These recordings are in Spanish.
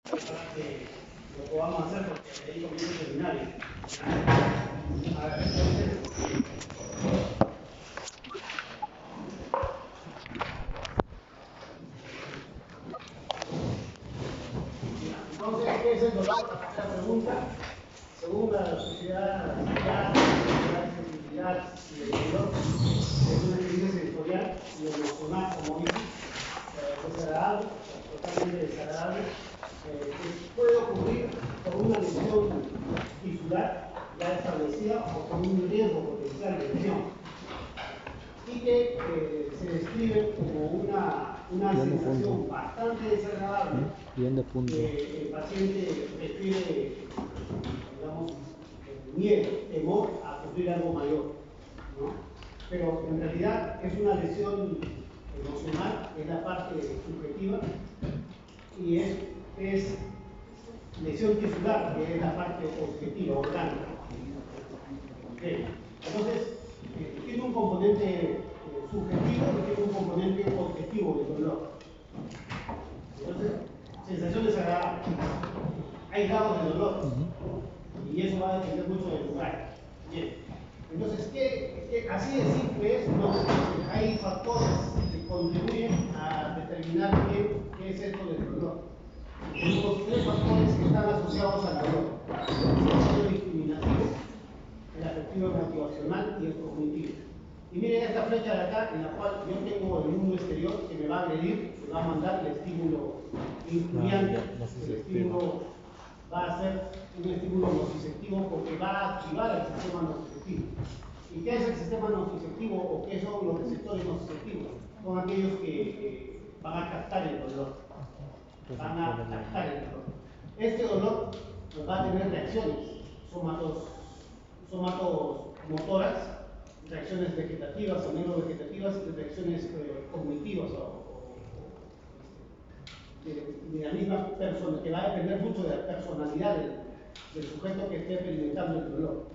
que lo podamos hacer porque ahí comienza el seminario. A ver, entonces, ¿qué es el dolor? La primera pregunta. Según la sociedad, la sensibilidad y el dolor, es una experiencia sensorial y emocional, como dice, desagradable, totalmente desagradable, que puede ocurrir por una lesión tisular ya establecida o por un riesgo potencial de lesión, y que se describe como una sensación bastante desagradable que el paciente refiere, digamos, miedo, temor a sufrir algo mayor, ¿no? Pero en realidad es una lesión emocional, es la parte subjetiva, y es lesión tisular, que es la parte objetiva, orgánica. Okay. Entonces, tiene un componente subjetivo y tiene un componente objetivo del dolor. Entonces, sensación desagradable. Hay grados de dolor y eso va a depender mucho del lugar. Bien. Entonces, así de simple es? No. Hay factores que contribuyen a determinar qué es esto del dolor. Tenemos tres factores que están asociados al dolor: el factor discriminativo, el afectivo motivacional y el cognitivo. Y miren esta flecha de acá, en la cual yo tengo el mundo exterior que me va a agredir, que va a mandar el estímulo injuriante. El estímulo va a ser un estímulo nociceptivo porque va a activar el sistema nociceptivo. ¿Y qué es el sistema nociceptivo o qué son los receptores nociceptivos? Son aquellos que van a captar el dolor. Van a captar el dolor. Este dolor va a tener reacciones somatomotoras, reacciones vegetativas o neurovegetativas y reacciones cognitivas de la misma persona, que va a depender mucho de la personalidad del sujeto que esté experimentando el dolor.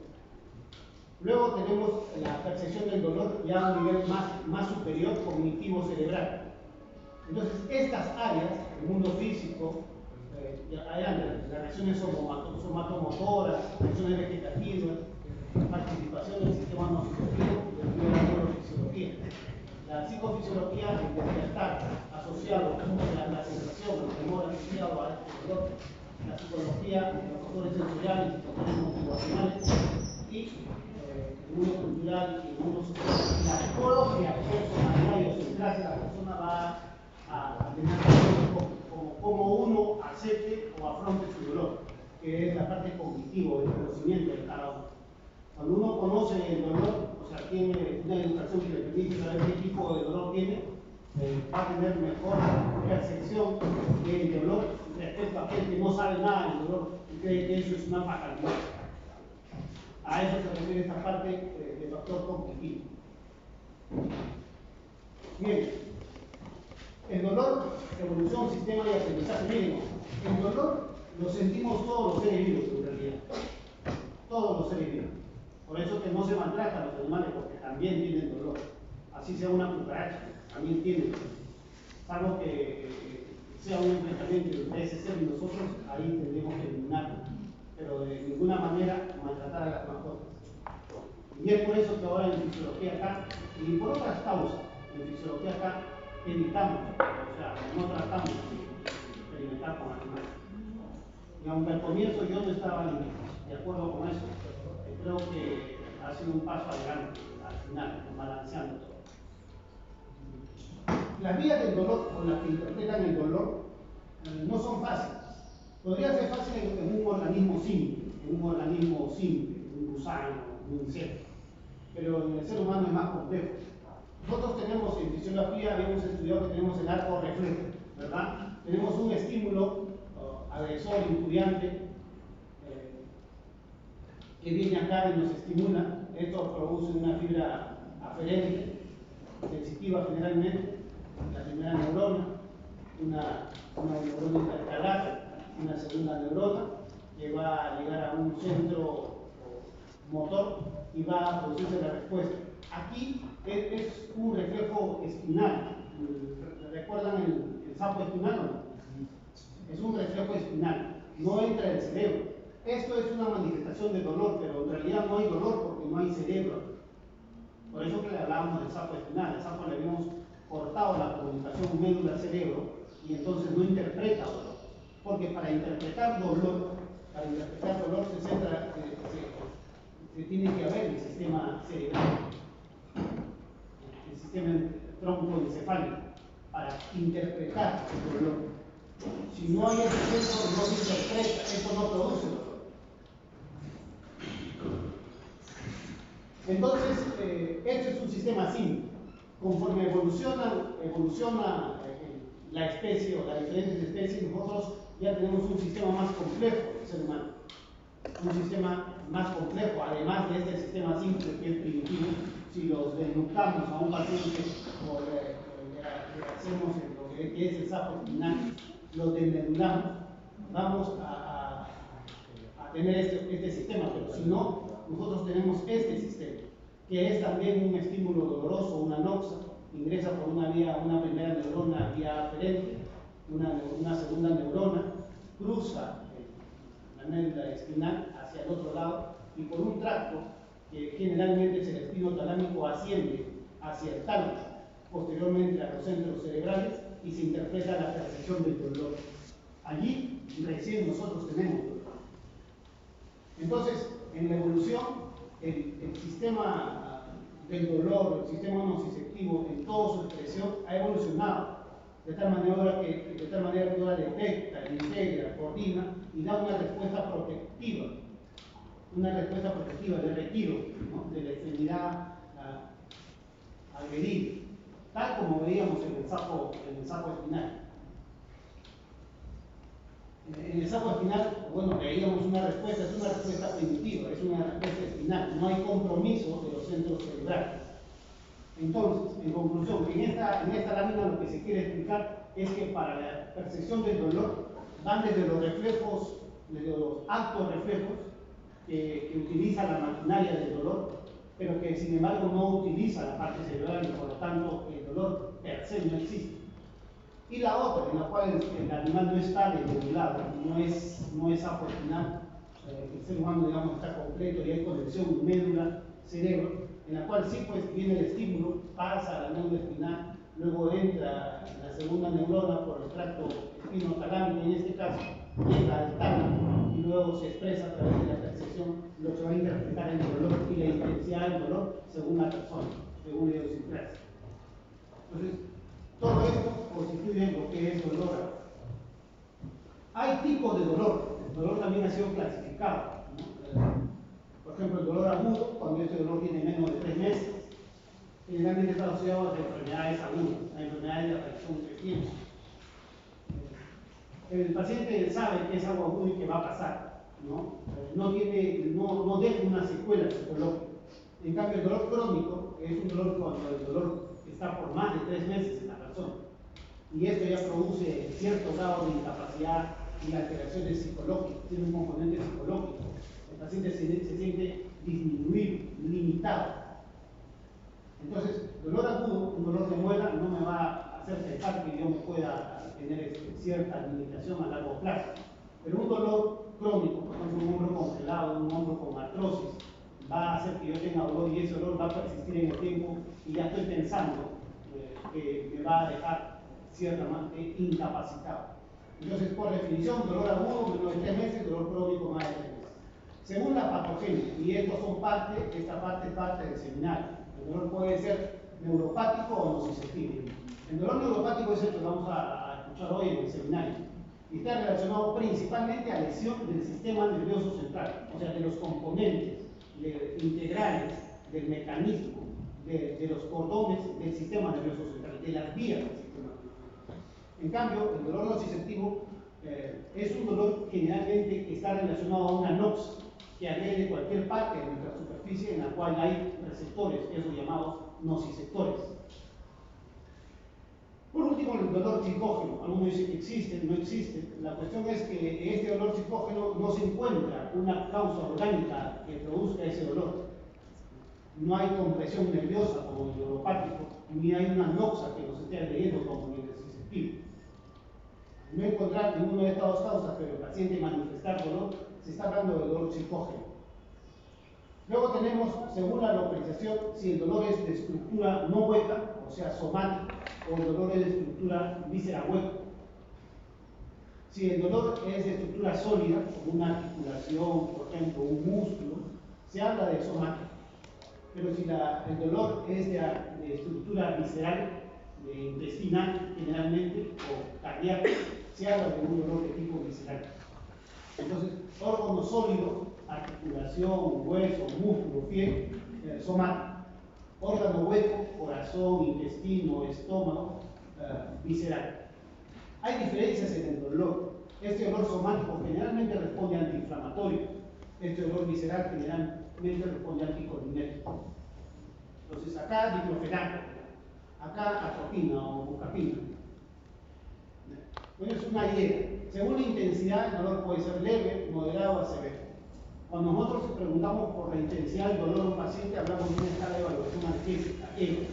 Luego tenemos la percepción del dolor ya a un nivel más superior, cognitivo cerebral. Entonces, estas áreas, el mundo físico, las reacciones somatomotoras, reacciones vegetativas, participación del sistema nociceptivo y de la neurofisiología. La psicofisiología, el despertar asociado a la sensación, el temor asociado a este dolor. La psicología, los factores sensoriales, los factores motivacionales y el mundo cultural y el mundo social. La propia personalidad y idiosincrasia de la persona va a tener como uno acepte o afronte su dolor, que es la parte cognitiva, del conocimiento de cada uno. Cuando uno conoce el dolor, o sea, tiene una educación que le permite saber qué tipo de dolor tiene, va a tener mejor percepción del dolor respecto a aquel que no sabe nada del dolor y cree que eso es una fatalidad. A eso se refiere esta parte del factor cognitivo. Bien, el dolor, evolución, sistema y aprendizaje. Miren, el dolor lo sentimos todos los seres vivos en realidad. Todos los seres vivos. Por eso que no se maltrata a los animales, porque también tienen dolor. Así sea una cucaracha, también tiene dolor. Salvo que sea un enfrentamiento entre ese ser y nosotros, ahí tendremos que eliminarlo. Pero de ninguna manera maltratar a las mascotas. Y es por eso que ahora en fisiología acá, y por otras causas, en fisiología acá, evitamos, o sea, no tratamos de experimentar con animales. Y aunque al comienzo yo no estaba de acuerdo con eso, creo que ha sido un paso adelante, al final, balanceando todo. Las vías del dolor, con las que interpretan el dolor, no son fáciles. Podría ser fácil en un organismo simple, un gusano, un insecto, pero en el ser humano es más complejo. Nosotros tenemos, en fisiología, habíamos estudiado que tenemos el arco reflejo, ¿verdad? Tenemos un estímulo agresor, injuriante, que viene acá y nos estimula. Esto produce una fibra aferente, sensitiva generalmente, la primera neurona, una neurona intercalar, una segunda neurona, que va a llegar a un centro motor y va a producirse la respuesta. Aquí es un reflejo espinal. ¿Recuerdan el sapo espinal o no? es un reflejo espinal, no entra en el cerebro. Esto es una manifestación de dolor, pero en realidad no hay dolor porque no hay cerebro. Por eso que le hablábamos del sapo espinal. El sapo le habíamos cortado la comunicación médula-cerebro y entonces no interpreta dolor. Porque para interpretar dolor se tiene que haber el sistema cerebral, el sistema troncoencefálico, para interpretar el dolor. Si no hay ese centro, no se interpreta, eso no produce dolor. Entonces, este es un sistema simple. Conforme evoluciona la especie o las diferentes especies, nosotros ya tenemos un sistema más complejo del ser humano. Un sistema más complejo, además de este sistema simple que es primitivo. Si los desnucamos a un paciente o le hacemos lo que es el sapo espinal, lo desmedulamos, vamos a tener este sistema, pero si no, nosotros tenemos este sistema, que es también un estímulo doloroso, una noxa, ingresa por una primera neurona vía aferente, una segunda neurona, cruza la médula espinal hacia el otro lado y por un tracto que generalmente es el espino talámico asciende hacia el tálamo, posteriormente a los centros cerebrales y se interpreta la percepción del dolor. Allí recién nosotros tenemos dolor. Entonces, en la evolución, el sistema del dolor, el sistema nociceptivo en toda su expresión ha evolucionado de tal manera que ahora detecta, integra, coordina y da una respuesta protectiva de retiro, ¿no?, de la extremidad agredida, tal como veíamos en el sapo espinal. En el sapo espinal, bueno, veíamos una respuesta, es una respuesta primitiva, es una respuesta espinal, no hay compromiso de los centros cerebrales. Entonces, en conclusión, en esta lámina lo que se quiere explicar es que para la percepción del dolor van desde los reflejos, desde los actos reflejos que utiliza la maquinaria del dolor, pero que sin embargo no utiliza la parte cerebral y por lo tanto el dolor per se no existe. Y la otra, en la cual el animal no está desmedulado, no es sapo espinal, el ser humano, digamos, está completo y hay conexión médula-cerebro, en la cual sí, pues viene el estímulo, pasa a la médula espinal, luego entra en la segunda neurona por el tracto espinotalámico, en este caso, llega al tálamo y luego se expresa a través de la percepción lo que va a interpretar el dolor y la intensidad del dolor según la persona, según la idiosincrasia. Entonces, todo esto constituye lo que es dolor. Hay tipos de dolor. El dolor también ha sido clasificado, ¿no? Por ejemplo, el dolor agudo, cuando este dolor tiene menos de 3 meses, generalmente está asociado a enfermedades agudas, a enfermedades de aparición frecuente. El paciente sabe que es algo agudo y que va a pasar, ¿no? No deja una secuela psicológica. En cambio, el dolor crónico es un dolor cuando el dolor está por más de 3 meses en la persona. Y esto ya produce cierto grado de incapacidad y alteraciones psicológicas, tiene un componente psicológico. El paciente se siente disminuido, limitado. Entonces, dolor agudo, un dolor de muela, no me va a hacer pensar que yo me pueda tener cierta limitación a largo plazo. Pero un dolor crónico, por ejemplo, un hombro congelado, un hombro con artrosis, va a hacer que yo tenga dolor y ese dolor va a persistir en el tiempo y ya estoy pensando que me va a dejar ciertamente incapacitado. Entonces, por definición, dolor agudo menos de 3 meses, dolor crónico más de 3 meses. Según la patogenia, y esta parte es parte del seminario, el dolor puede ser neuropático o nociceptivo. El dolor neuropático es el que vamos a escuchar hoy en el seminario y está relacionado principalmente a lesión del sistema nervioso central, o sea, de los componentes integrales del mecanismo, de los cordones del sistema nervioso central, de las vías del sistema nervioso. En cambio, el dolor nociceptivo es un dolor generalmente que está relacionado a una noxa que agrede cualquier parte de nuestra superficie en la cual hay receptores, esos llamados nociceptores. Por último, el dolor psicógeno. Algunos dicen que existe, no existe. La cuestión es que este dolor psicógeno no se encuentra una causa orgánica que produzca ese dolor. No hay compresión nerviosa como el neuropático, ni hay una noxa que nos esté agrediendo como el nociceptivo. no encontrar ninguna de estas dos causas, pero el paciente manifestar dolor, se está hablando de dolor psicógeno. Luego tenemos, según la localización, si el dolor es de estructura no hueca, o sea, somática, o el dolor es de estructura víscera hueca. Si el dolor es de estructura sólida, como una articulación, por ejemplo, un músculo, se habla de somática. Pero si el dolor es de estructura visceral, de intestinal generalmente, o cardíaco, se habla de un dolor de tipo visceral. Entonces, órgano sólido, articulación, hueso, músculo, piel, somático. Órgano hueco, corazón, intestino, estómago, visceral. Hay diferencias en el dolor. Este dolor somático generalmente responde a antiinflamatorio. Este dolor visceral generalmente responde a anticolinérgico. Entonces, acá diclofenaco, acá atropina o bucapina. Bueno, es una idea. Según la intensidad, el dolor puede ser leve, moderado o severo. Cuando nosotros preguntamos por la intensidad del dolor de un paciente, hablamos de una escala de evaluación analgésica, EVA.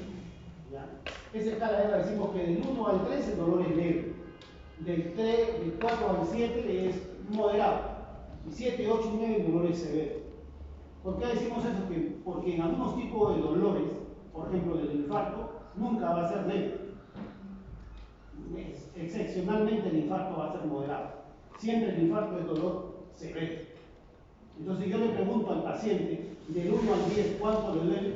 Esa escala de EVA decimos que del 1 al 3 el dolor es leve, del 4 al 7 es moderado, y 7, 8 y 9 el dolor es severo. ¿Por qué decimos eso? Porque en algunos tipos de dolores, por ejemplo del infarto, nunca va a ser leve. Excepcionalmente el infarto va a ser moderado. Siempre el infarto es dolor severo. Entonces yo le pregunto al paciente, del 1 al 10, ¿cuánto le duele?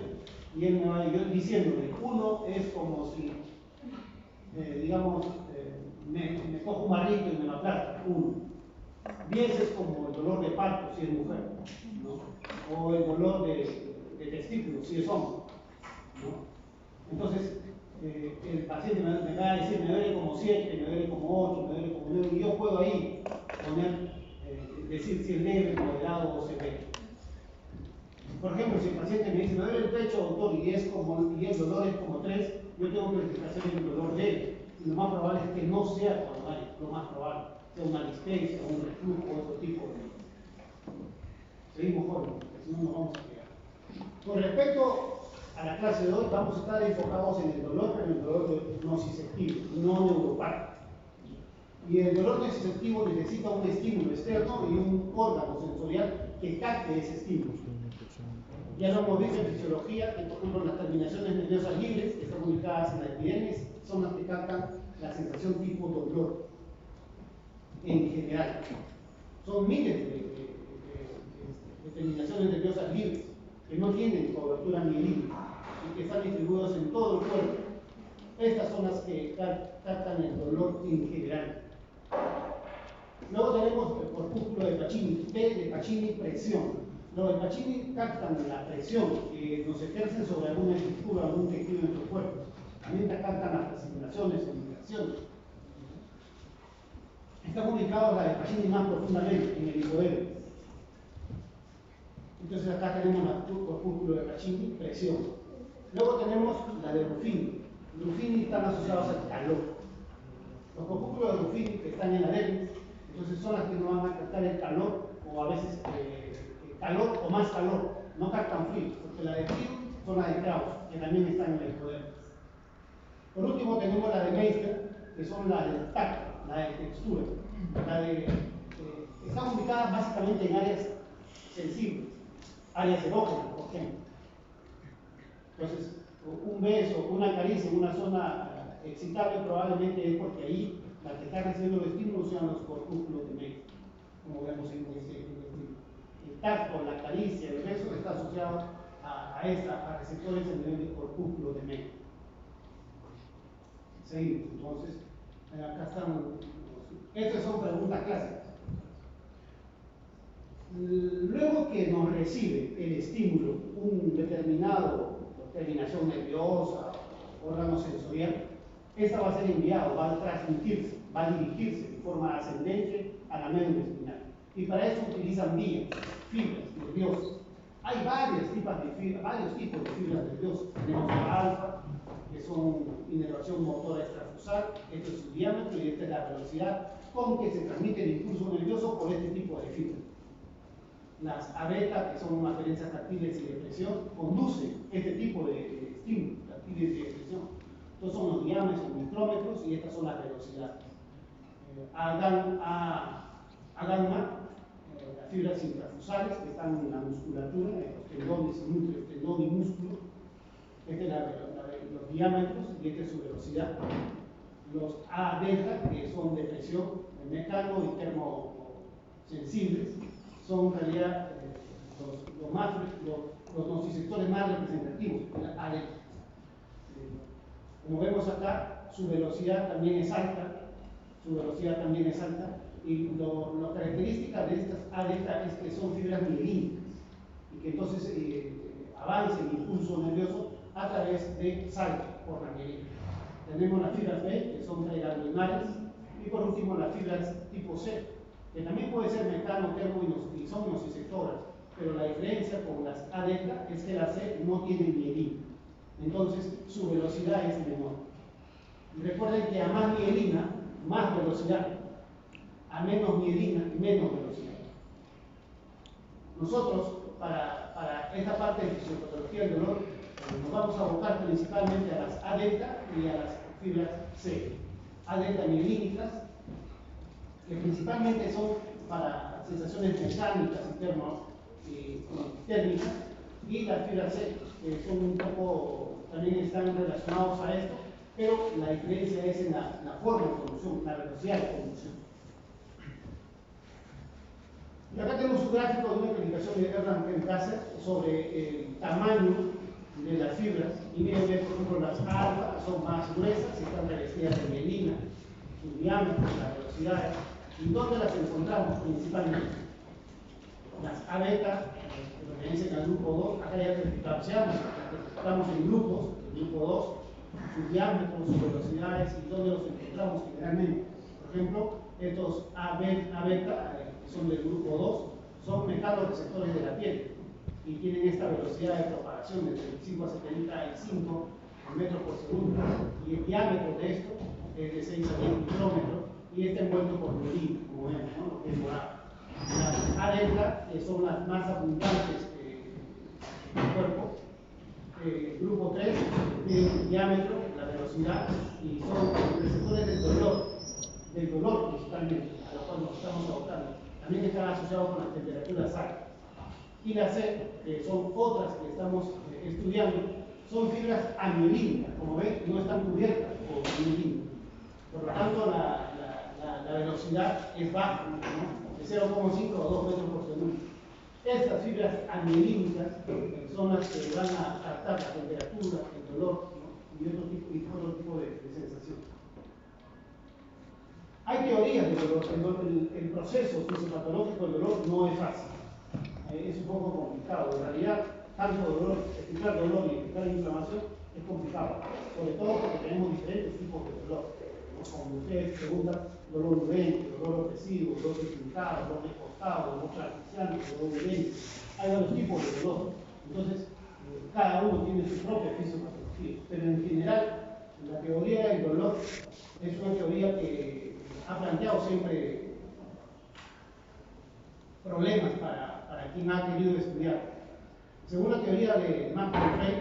Y él me va diciéndole, 1 es como si, digamos, me cojo un marrito y me lo aplasto, 1. 10 es como el dolor de parto, si es mujer, ¿no? O el dolor de testículos, si es hombre, ¿no? Entonces, el paciente me va a decir, me duele como 7, me duele como 8, me duele como 9, y yo puedo ahí poner, decir si es leve, moderado o severo. Por ejemplo, si el paciente me dice, me duele el pecho, doctor, y el dolor es como 3, yo tengo que hacer el dolor leve. Y lo más probable es que no sea coronario, lo más probable, sea una distensia, un reflujo o otro tipo de. Seguimos jóvenes, porque si no nos vamos a quedar. Con respecto a la clase de hoy, vamos a estar enfocados en el dolor, pero en el dolor nociceptivo, no neuropático. Y el dolor nociceptivo necesita un estímulo externo y un órgano sensorial que capte ese estímulo. Ya lo hemos visto en fisiología, que por ejemplo las terminaciones nerviosas libres, que están ubicadas en la epidermis, son las que captan la sensación tipo dolor en general. Son miles de terminaciones nerviosas libres que no tienen cobertura mielítica y que están distribuidas en todo el cuerpo. Estas son las que captan el dolor en general. Luego tenemos el corpúsculo de Pacini, P de Pacini, presión. Los de Pacini captan la presión que nos ejercen sobre alguna estructura o algún tejido de nuestro cuerpo. También captan las precipitaciones o migraciones. Están ubicados la de Pacini más profundamente, en el hipodermo. Entonces acá tenemos el corpúsculo de Pacini, presión. Luego tenemos la de Ruffini. Ruffini están asociados al calor. Los corpúsculos de Ruffini que están en la dermis, entonces son las que no van a captar el calor, o a veces calor o más calor, no captan frío, porque la de frío son las de Krauss, que también están en el hipodermis. Por último tenemos la de Meister, que son las de tacto, la de textura. Están ubicadas básicamente en áreas sensibles, áreas erógenas, por ejemplo. Entonces, un beso, una caricia en una zona excitable probablemente es porque ahí la que está recibiendo los estímulos sean los corpúsculos de Meister, como vemos en este ejemplo. El tacto, la caricia, el beso está asociado a receptores a nivel de corpúsculo de Meister. Seguimos, entonces, acá están. Estas son preguntas clásicas. Luego que nos recibe el estímulo, un determinado terminación nerviosa, órgano sensorial, esta va a ser enviado, va a transmitirse, va a dirigirse de forma ascendente a la médula espinal. Y para eso utilizan vías, fibras nerviosas. Hay varios tipos de fibras nerviosas. Tenemos la alfa, que son inervación motora extrafusal, este es su diámetro y esta es la velocidad con que se transmite el impulso nervioso por este tipo de fibras. Las A-beta, que son aferencias táctiles y de presión, conducen este tipo de estímulos, táctiles y de presión. Estos son los diámetros, micrómetros, y estas son las velocidades. a gamma, las fibras intrafusales que están en la musculatura, en los tendones, núcleos, tendón y músculo. Este es los diámetros y esta es su velocidad. Los A delta, que son de presión, de mecano y termosensibles, son en realidad los nociceptores más representativos, la A delta. Como vemos acá, su velocidad también es alta, y la característica de estas A delta es que son fibras mielínicas y que entonces avanza el impulso nervioso a través de salto por la mielina. Tenemos las fibras B, que son preganglionares, y por último las fibras tipo C, que también puede ser mecano, termo y son nociceptoras, pero la diferencia con las A delta es que la C no tiene mielina, entonces su velocidad es menor. Y recuerden que a más mielina, más velocidad, a menos mielina, menos velocidad. Nosotros, para esta parte de fisiopatología del dolor, nos vamos a abocar principalmente a las A delta y a las fibras C. A delta mielínicas, que principalmente son para sensaciones mecánicas y térmicas, y las fibras C, que son un poco, también están relacionados a esto, pero la diferencia es en la forma de conducción, la velocidad de conducción. Y acá tenemos un gráfico de una aplicación de Erland Pencaster sobre el tamaño de las fibras. Y miren, por ejemplo, las alfa son más gruesas y están revestidas de mielina, su diámetro, las velocidades. ¿Y dónde las encontramos principalmente? Las A beta, que pertenecen al grupo 2, acá ya clasificamos, estamos en grupos, el grupo 2, sus diámetros, sus velocidades y dónde los encontramos generalmente. Por ejemplo, estos A beta, que son del grupo 2, son mecanoreceptores de la piel y tienen esta velocidad de propagación de 35 a 75 metros por segundo, y el diámetro de esto es de 6 a 10 micrómetros y está envuelto por mielina, como vemos, ¿no? Lo que es morado. Las A delta, que son las más abundantes del cuerpo, grupo 3, tienen el diámetro, la velocidad y son receptores del dolor principalmente, a lo cual nos estamos abocando. También están asociados con las temperaturas altas. Y las C, que son otras que estamos estudiando, son fibras amielínicas, como ven, no están cubiertas por mielina. Por lo tanto, la velocidad es baja, ¿no? De 0,5 o 2 metros por segundo. Estas fibras amielínicas son las que van a captar la temperatura, el dolor, ¿no? y otro tipo de sensación. Hay teorías del dolor. El proceso fisiopatológico del dolor no es fácil. Es un poco complicado. En realidad, tanto dolor, explicar dolor y explicar inflamación es complicado. Sobre todo porque tenemos diferentes tipos de dolor. ¿No? Como ustedes preguntan, dolor urente, dolor opresivo, dolor deslizado, dolor descostado, dolor artificial, dolor urente. Hay varios tipos de dolor. Entonces, cada uno tiene su propia fisiopatología. Pero en general, la teoría del dolor es una teoría que ha planteado siempre problemas para quien ha querido estudiar. Según la teoría de Martin Frey,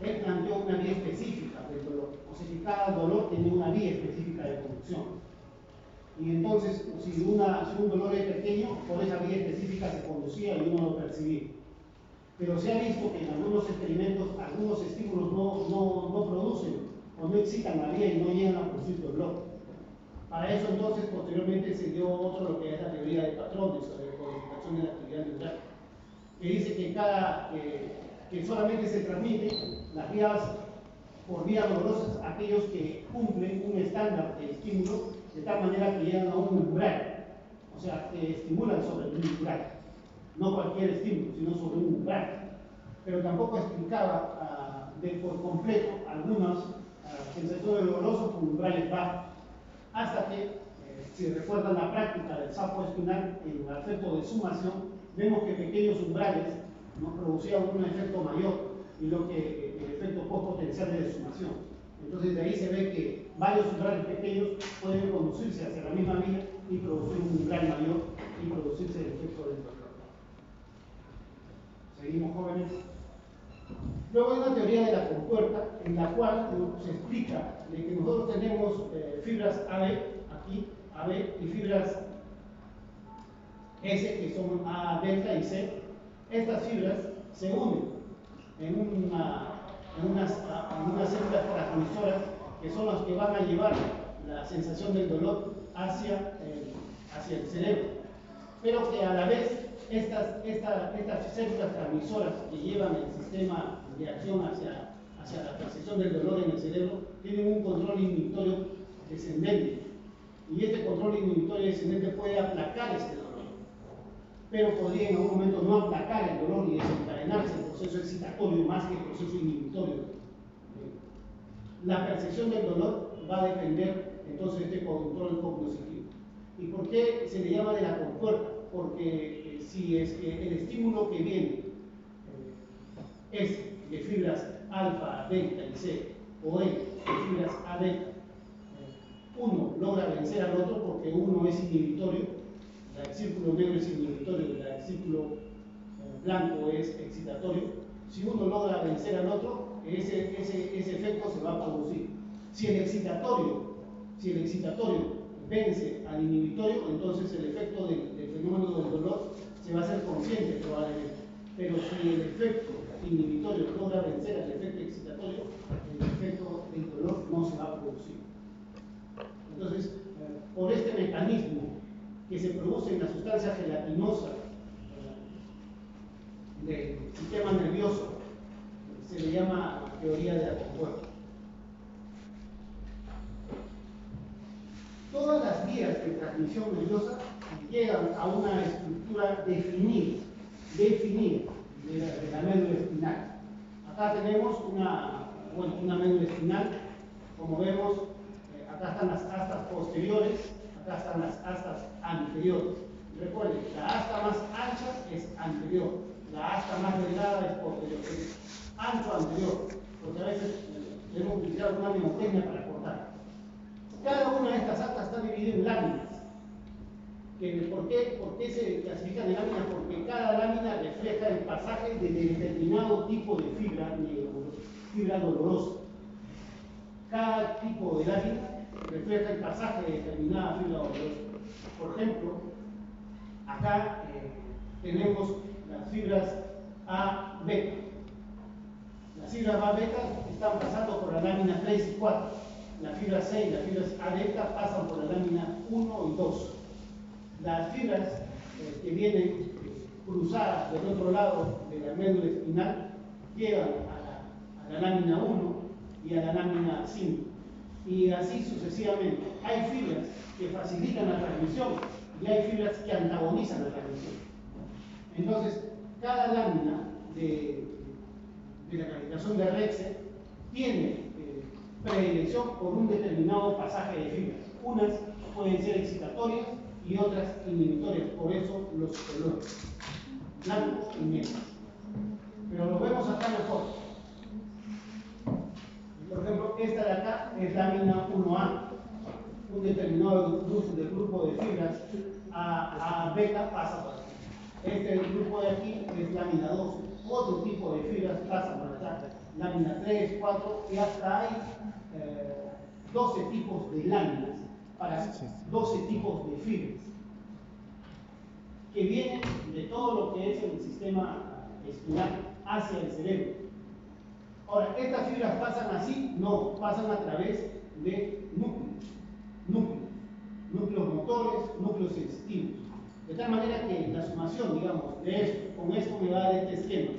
él planteó una vía específica del dolor, o sea que cada dolor tiene una vía específica de conducción. Y entonces, si un dolor es pequeño, por esa vía específica se conducía y uno lo percibía. Pero se ha visto que en algunos experimentos, algunos estímulos no producen o no excitan la vía y no llegan a producir dolor. Para eso entonces posteriormente se dio otro lo que es la teoría de patrones o de codificación de la actividad neural, que dice que solamente se transmiten las vías por vías dolorosas aquellos que cumplen un estándar de estímulo de tal manera que llegan a un umbral, o sea, que estimulan sobre un umbral, no cualquier estímulo, sino sobre un umbral. Pero tampoco explicaba por completo algunas sensaciones dolorosas con umbrales bajos. Hasta que, si recuerdan la práctica del sapo espinal en el efecto de sumación, vemos que pequeños umbrales nos producían un efecto mayor y lo que el efecto postpotencial de sumación. Entonces de ahí se ve que varios umbrales pequeños pueden conducirse hacia la misma vía y producir un umbral mayor y producirse el efecto del dolor. Seguimos, jóvenes. Luego hay una teoría de la compuerta en la cual se explica de que nosotros tenemos fibras AB aquí AB y fibras S, que son A, delta y C. Estas fibras se unen en unas células transmisoras que son las que van a llevar la sensación del dolor hacia el cerebro. Pero que a la vez estas células transmisoras que llevan el sistema de acción hacia la percepción del dolor en el cerebro tienen un control inhibitorio descendente. Y este control inhibitorio descendente puede aplacar este dolor, pero podría en algún momento no aplacar el dolor y desencadenarse el proceso excitatorio más que el proceso inhibitorio. La percepción del dolor va a depender entonces de este control cognoscitivo. ¿Y por qué se le llama de la compuerta? Porque si es que el estímulo que viene es de fibras alfa, delta y C, o E de fibras A, delta, uno logra vencer al otro porque uno es inhibitorio, el círculo negro es inhibitorio, el círculo blanco es excitatorio. Si uno logra vencer al otro, ese efecto se va a producir. Si el excitatorio vence al inhibitorio, entonces el efecto del fenómeno del dolor se va a hacer consciente probablemente. Pero si el efecto inhibitorio logra vencer al efecto excitatorio, el efecto del dolor no se va a producir. Entonces, por este mecanismo que se produce en la sustancia gelatinosa del sistema nervioso, se le llama teoría de la compuerta. Todas las vías de transmisión nerviosa llegan a una estructura definida de la médula espinal. Acá tenemos una médula espinal, como vemos, acá están las astas posteriores, acá están las astas anteriores. Recuerden, la asta más ancha es anterior, la asta más delgada es posterior, es ancho anterior, porque a veces debemos utilizar una mnemotecnia para cortar. Cada una de estas astas está dividida en láminas. ¿Por qué se clasifican en láminas? Porque cada lámina refleja el pasaje de determinado tipo de fibra dolorosa. Cada tipo de lámina refleja el pasaje de determinada fibra dolorosa. Por ejemplo, acá tenemos las fibras A, beta. Las fibras A, beta están pasando por la lámina 3 y 4. Las fibras C y las fibras A, delta pasan por la lámina 1 y 2. Las fibras que vienen cruzadas del otro lado de la médula espinal llegan a la lámina 1 y a la lámina 5. Y así sucesivamente. Hay fibras que facilitan la transmisión y hay fibras que antagonizan la transmisión. Entonces, cada lámina de la calificación de Rexed tiene predilección por un determinado pasaje de fibras. Unas pueden ser excitatorias y otras inhibitorias, por eso los colores, blancos y negros. Pero lo vemos acá mejor. Por ejemplo, esta de acá es lámina 1A, un determinado grupo de fibras A beta pasa por aquí. Este grupo de aquí es lámina 2, otro tipo de fibras pasa por acá, lámina 3, 4, y hasta hay 12 tipos de láminas para 12 tipos de fibras que vienen de todo lo que es el sistema espinal hacia el cerebro. Ahora, ¿estas fibras pasan así? No, pasan a través de núcleos motores, núcleos sensitivos. De tal manera que la sumación, digamos, de esto, con esto me va a dar este esquema.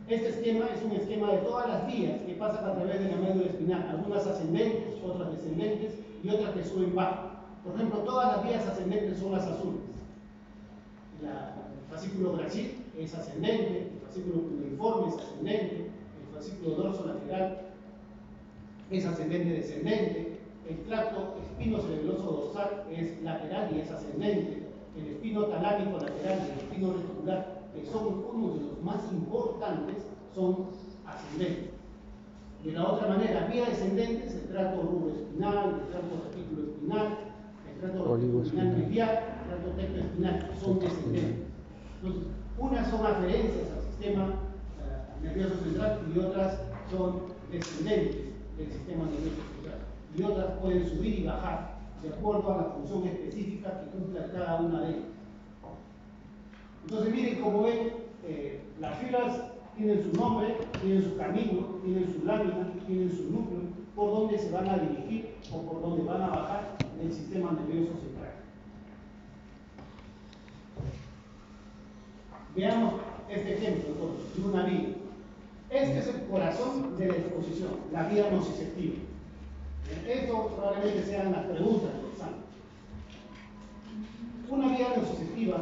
Este esquema es un esquema de todas las vías que pasan a través de la médula espinal, algunas ascendentes, otras descendentes y otras que suben bajo. Por ejemplo, todas las vías ascendentes son las azules. El fascículo gracil es ascendente, el fascículo cuneiforme es ascendente, el fascículo dorso-lateral es ascendente-descendente, el tracto espino-cerebeloso dorsal es lateral y es ascendente, el espino talámico lateral y el espino reticular, que son uno de los más importantes, son ascendentes. De la otra manera, vías descendentes, el tracto rubroespinal, el tracto retículo-espinal, el tracto espinal medial, el tracto tectoespinal, son descendentes. Entonces, unas son aferencias al sistema nervioso central y otras son descendentes del sistema nervioso central. Y otras pueden subir y bajar de acuerdo a la función específica que cumpla cada una de ellas. Entonces miren, como ven, las fibras tienen su nombre, tienen su camino, tienen su lámina, tienen su núcleo, por donde se van a dirigir o por donde van a bajar del sistema nervioso central. Veamos este ejemplo entonces, de una vía. Este es el corazón de la exposición, la vía nociceptiva. Esto probablemente sean las preguntas del examen. Una vía nociceptiva,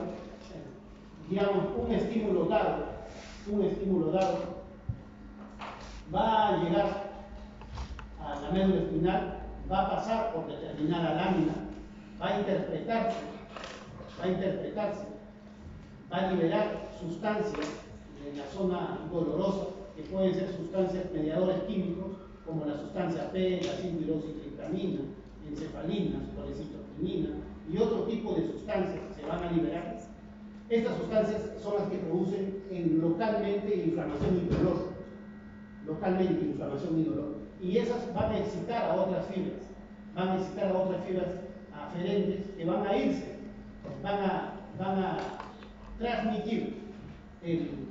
digamos, un estímulo dado, va a llegar a la médula espinal, va a pasar por determinada lámina, va a interpretarse, va a liberar sustancias en la zona dolorosa, que pueden ser sustancias mediadores químicos, como la sustancia P, la 5-hidroxitriptamina, encefalina, colecistoquinina y otro tipo de sustancias que se van a liberar. Estas sustancias son las que producen localmente inflamación y dolor. Y esas van a excitar a otras fibras, aferentes que van a irse, van a transmitir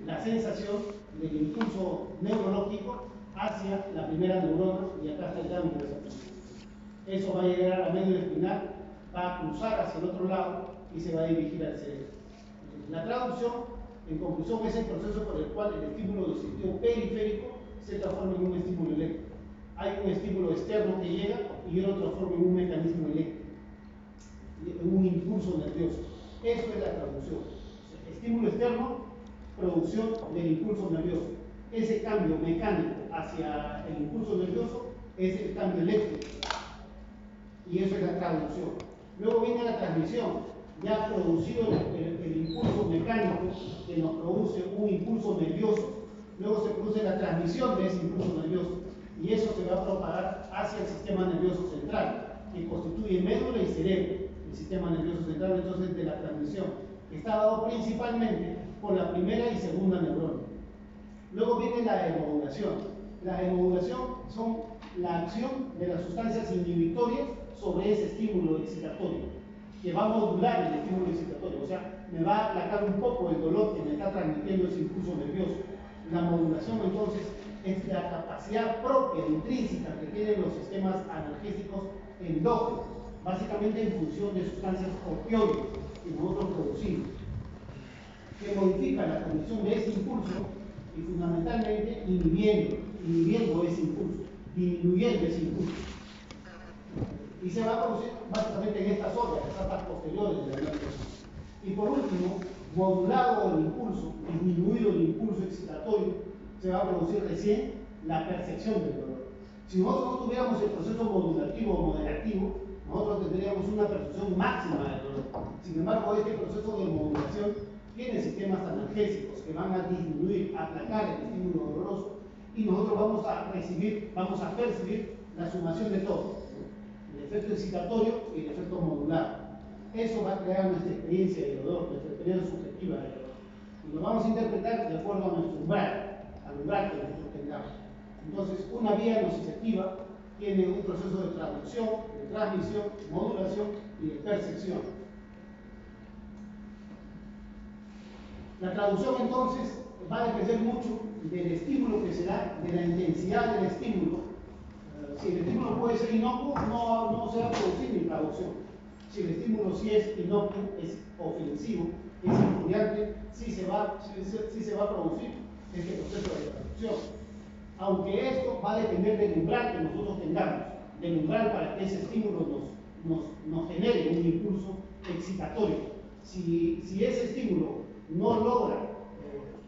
la sensación del impulso neurológico hacia la primera neurona, y acá está el cambio de esa función. Eso va a llegar a la médula espinal, va a cruzar hacia el otro lado y se va a dirigir al cerebro. Entonces, la traducción, en conclusión, es el proceso por el cual el estímulo nociceptivo periférico se transforma en un estímulo eléctrico. Hay un estímulo externo que llega y otro transforma en un mecanismo eléctrico, en un impulso nervioso. Eso es la traducción. O sea, estímulo externo, producción del impulso nervioso. Ese cambio mecánico hacia el impulso nervioso es el cambio eléctrico. Y eso es la traducción. Luego viene la transmisión. Ya producido el impulso mecánico que nos produce un impulso nervioso, luego se produce la transmisión de ese impulso nervioso. Y eso se va a propagar hacia el sistema nervioso central, que constituye médula y cerebro. El sistema nervioso central, entonces, de la transmisión, que está dado principalmente por la primera y segunda neurona. Luego viene la hemodulación. La hemodulación son la acción de las sustancias inhibitorias sobre ese estímulo excitatorio, que va a modular el estímulo excitatorio, o sea, me va a aplacar un poco el dolor que me está transmitiendo ese impulso nervioso. La modulación, entonces, es la capacidad propia, intrínseca, que tienen los sistemas analgésicos endógenos, básicamente en función de sustancias opioides que nosotros producimos, que modifican la condición de ese impulso y fundamentalmente inhibiendo ese impulso, disminuyendo ese impulso. Y se va a producir básicamente en estas zonas, las etapas posteriores de la nerviosa. Y por último, modulado el impulso, disminuido el impulso excitatorio, se va a producir recién la percepción del dolor. Si nosotros no tuviéramos el proceso modulativo o moderativo, nosotros tendríamos una percepción máxima del dolor. Sin embargo, este proceso de modulación tiene sistemas analgésicos que van a disminuir, aplacar el estímulo doloroso, y nosotros vamos a percibir la sumación de todo, el efecto excitatorio y el efecto modular. Eso va a crear nuestra experiencia de dolor, nuestra experiencia subjetiva de dolor. Y lo vamos a interpretar de acuerdo a nuestro umbral, al umbral que nosotros tengamos. Entonces, una vía nociceptiva tiene un proceso de traducción, de transmisión, modulación y de percepción. La traducción, entonces, va a depender mucho del estímulo que se da, de la intensidad del estímulo. Si el estímulo puede ser inocuo, no se va a producir ni traducción. Si el estímulo sí es inocuo, es ofensivo, es injuriante, sí se va a producir este proceso de traducción. Aunque esto va a depender del umbral que nosotros tengamos, del umbral para que ese estímulo nos genere un impulso excitatorio. Si ese estímulo no logra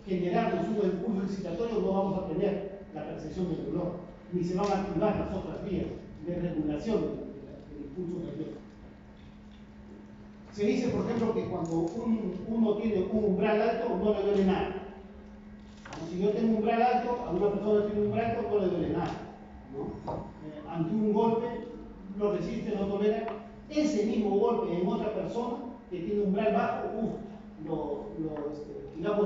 generarnos un impulso excitatorio, no vamos a tener la percepción del dolor, ni se van a activar las otras vías de regulación del impulso nervioso. Se dice, por ejemplo, que cuando uno tiene un umbral alto, no le duele nada. Si yo tengo un umbral alto, a una persona que tiene un umbral alto, no le duele nada, ¿no? Ante un golpe, lo resiste, no tolera. Ese mismo golpe en otra persona que tiene un umbral bajo,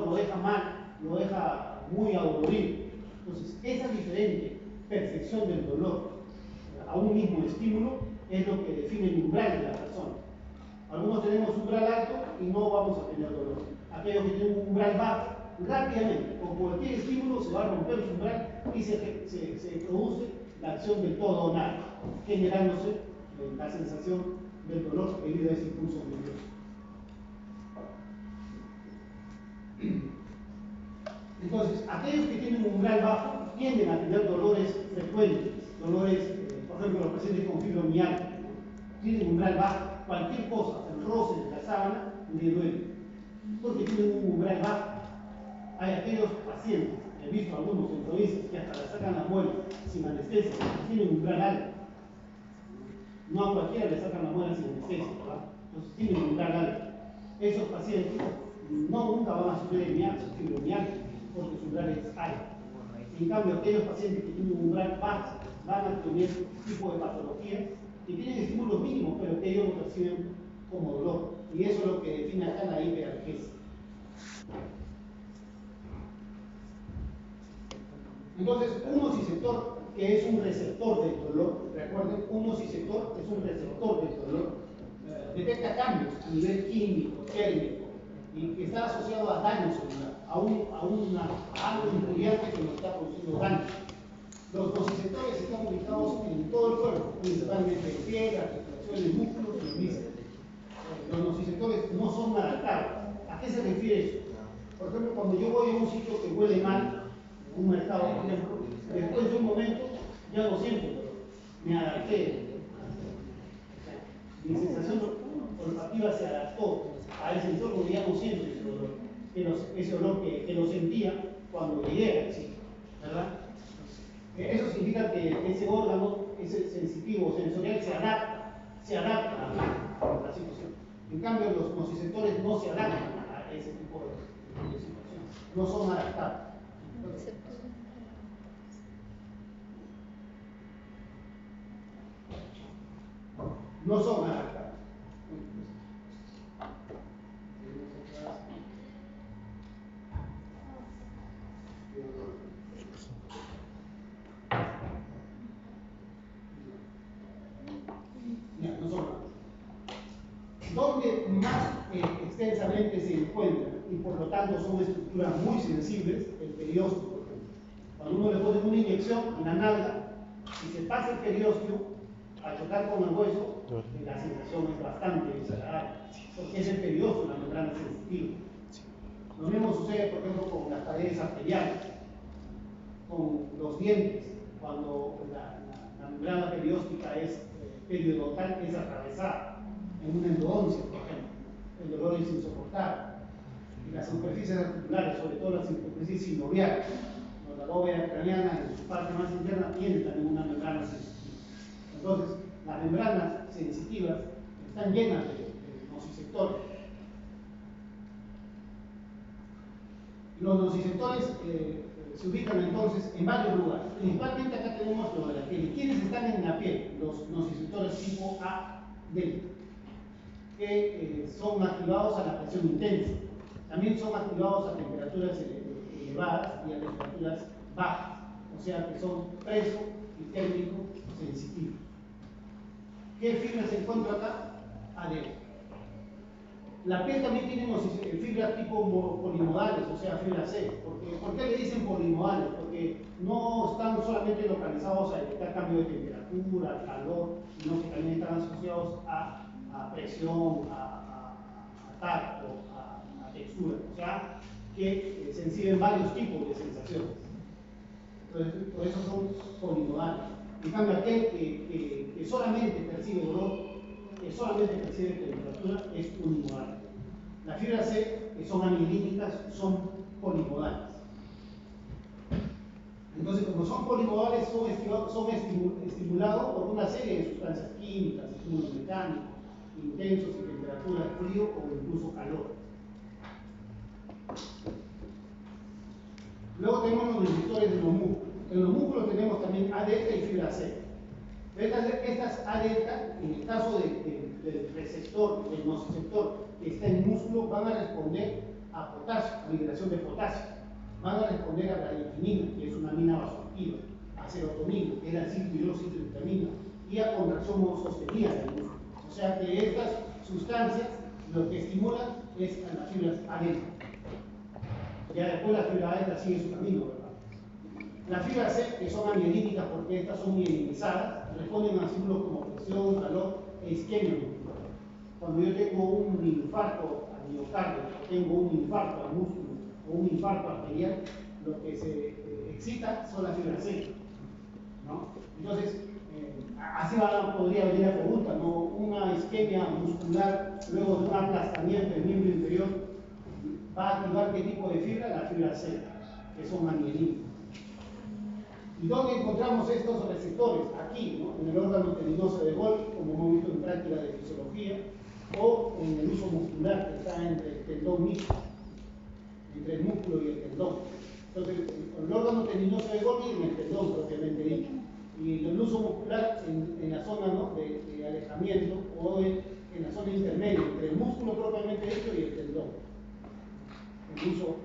lo deja mal, lo deja muy adolorido. Entonces, esa diferente percepción del dolor a un mismo estímulo es lo que define el umbral de la persona. Algunos tenemos umbral alto y no vamos a tener dolor. Aquellos que tienen un umbral bajo, rápidamente, con cualquier estímulo se va a romper su umbral y se produce la acción del todo o nada, generándose la sensación del dolor debido a ese impulso nervioso. Entonces, aquellos que tienen un umbral bajo tienden a tener dolores frecuentes, dolores, por ejemplo, los pacientes con fibromialgia, tienen un umbral bajo, cualquier cosa, el roce de la sábana, le duele, porque tienen un umbral bajo. Hay aquellos pacientes, he visto algunos en provincias que hasta le sacan la muela sin anestesia, tienen un umbral alto. No a cualquiera le sacan la muela sin anestesia, ¿verdad? Entonces tienen un umbral alto. Esos pacientes nunca van a sufrir fibromialgia, porque su umbral es alto. En cambio, aquellos pacientes que tienen un umbral bajo van a tener tipo de patologías que tienen estímulos mínimos, pero que ellos lo perciben como dolor. Y eso es lo que define acá la hiperalgesia. Entonces, un nociceptor, que es un receptor del dolor, recuerden, un nociceptor es un receptor del dolor, detecta cambios a nivel químico, térmico, y que está asociado a daño celular, a algo injuriante que nos está produciendo daño. Los nociceptores están ubicados en todo el cuerpo, principalmente en piel, articulaciones, músculos y vísceras. Los nociceptores no son adaptables. ¿A qué se refiere eso? Por ejemplo, cuando yo voy a un sitio que huele mal, un mercado, por ejemplo, después de un momento ya lo siento, me adapté. Mi sensación olfativa se adaptó a ese entorno y ya no siento ese olor que lo sentía cuando llegué al sitio, ¿verdad? Eso significa que ese órgano, ese sensitivo sensorial se adapta a la situación. En cambio, los nociceptores no se adaptan a ese tipo de situación, no son adaptables. No son adaptables. No son adaptables. Donde más extensamente se encuentran y por lo tanto son estructuras muy sensibles, el periósteo, por ejemplo. Cuando uno le pone una inyección en la nalga, si se pasa el periósteo, al chocar con el hueso, la sensación es bastante desagradable, porque es el periósteo la membrana sensitiva. Lo mismo sucede, por ejemplo, con las paredes arteriales, con los dientes, cuando la membrana perióstica es periodontal, es atravesada en una endodoncia, por ejemplo. El dolor es insoportable. Y las superficies articulares, sobre todo las superficies sinoviales, la bóveda craneana en su parte más interna tiene también una membrana sensitiva. Entonces, las membranas sensitivas están llenas de nociceptores. Los nociceptores se ubican entonces en varios lugares. Principalmente acá tenemos lo de la piel. ¿Quiénes están en la piel? Los nociceptores tipo A, delta, que son activados a la presión intensa. También son activados a temperaturas elevadas y a temperaturas bajas. O sea que son preso y térmico sensitivos. ¿Qué fibra se encuentra acá? ADN. La piel también tiene fibras tipo polimodales, o sea, fibra C. ¿Por qué le dicen polimodales? Porque no están solamente localizados a detectar cambio de temperatura, calor, sino que también están asociados a presión, a tacto, a textura. O sea, que se exhiben varios tipos de sensaciones. Entonces, por eso son polimodales. En cambio, aquel que solamente percibe dolor, que solamente percibe temperatura, es unimodal. Las fibras C, que son amilínicas, son polimodales. Entonces, como son polimodales, son estimulados por una serie de sustancias químicas, estímulos mecánicos, intensos y temperatura, frío o incluso calor. Luego tenemos los receptores de los músculos. En los músculos tenemos también A delta y fibra C. Estas A delta, en el caso del receptor, del nociceptor que está en el músculo, van a responder a potasio, a liberación de potasio. Van a responder a la bradioquinina, que es una amina vasoactiva, a serotonina, que es la 5-hidroxitritamina, y a contracción sostenida del músculo. O sea que estas sustancias lo que estimulan es a las fibras adentro. Ya después la fibra A sigue su camino, ¿verdad? Las fibras C, que son amielíticas porque estas son mielinizadas, responden a estímulos como presión, calor e isquemia muscular. Cuando yo tengo un infarto al miocardio, o tengo un infarto al músculo, o un infarto arterial, lo que se excita son las fibras C, ¿no? Entonces, así podría venir la pregunta, ¿no? Una isquemia muscular luego de un aplastamiento del miembro inferior va a activar qué tipo de fibra? La fibra C, que son amielínicas. ¿Y dónde encontramos estos receptores? Aquí, ¿no? En el órgano tendinoso de Golgi, como hemos visto en práctica de fisiología, o en el uso muscular que está entre el tendón mismo, entre el músculo y el tendón. Entonces, el órgano tendinoso de Golgi en el tendón propiamente dicho, y el uso muscular en la zona, ¿no?, de alejamiento o en la zona intermedia entre el músculo propiamente dicho y el tendón. El uso